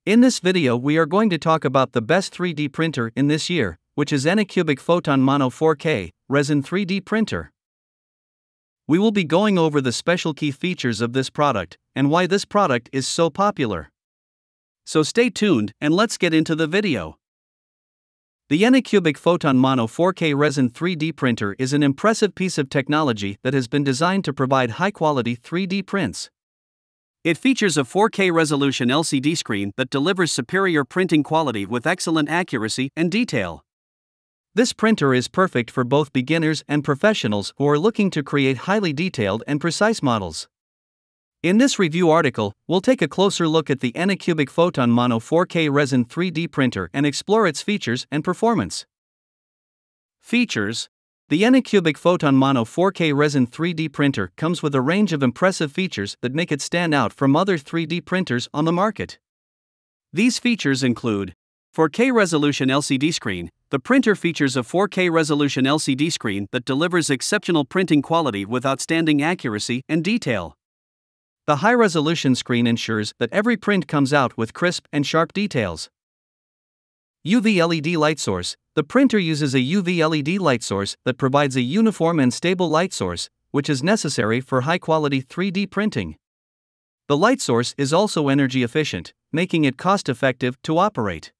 In this video we are going to talk about the best 3D printer in this year, which is ANYCUBIC Photon Mono 4K, Resin 3D printer. We will be going over the special key features of this product, and why this product is so popular. So stay tuned and let's get into the video. The ANYCUBIC Photon Mono 4K Resin 3D printer is an impressive piece of technology that has been designed to provide high-quality 3D prints. It features a 4K resolution LCD screen that delivers superior printing quality with excellent accuracy and detail. This printer is perfect for both beginners and professionals who are looking to create highly detailed and precise models. In this review article, we'll take a closer look at the ANYCUBIC Photon Mono 4K Resin 3D printer and explore its features and performance. Features: the ANYCUBIC Photon Mono 4K Resin 3D printer comes with a range of impressive features that make it stand out from other 3D printers on the market. These features include 4K resolution LCD screen. The printer features a 4K resolution LCD screen that delivers exceptional printing quality with outstanding accuracy and detail. The high-resolution screen ensures that every print comes out with crisp and sharp details. UV LED light source. The printer uses a UV LED light source that provides a uniform and stable light source, which is necessary for high-quality 3D printing. The light source is also energy efficient, making it cost-effective to operate.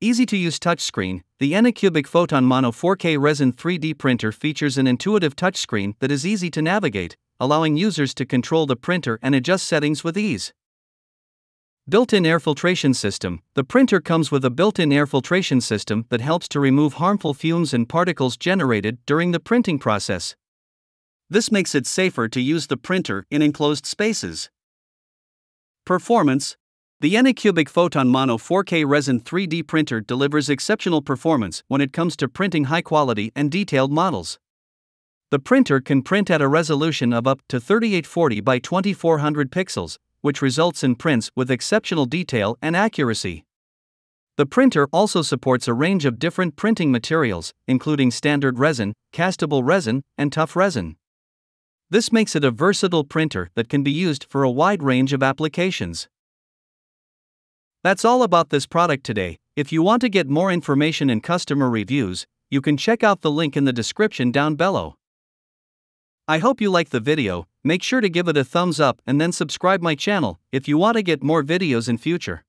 Easy-to-use touchscreen. The ANYCUBIC Photon Mono 4K Resin 3D printer features an intuitive touchscreen that is easy to navigate, allowing users to control the printer and adjust settings with ease. Built-in air filtration system. The printer comes with a built-in air filtration system that helps to remove harmful fumes and particles generated during the printing process. This makes it safer to use the printer in enclosed spaces. Performance. The ANYCUBIC Photon Mono 4K Resin 3D printer delivers exceptional performance when it comes to printing high-quality and detailed models. The printer can print at a resolution of up to 3840 by 2400 pixels, which results in prints with exceptional detail and accuracy. The printer also supports a range of different printing materials, including standard resin, castable resin, and tough resin. This makes it a versatile printer that can be used for a wide range of applications. That's all about this product today. If you want to get more information and customer reviews, you can check out the link in the description down below. I hope you liked the video. Make sure to give it a thumbs up and then subscribe my channel if you want to get more videos in future.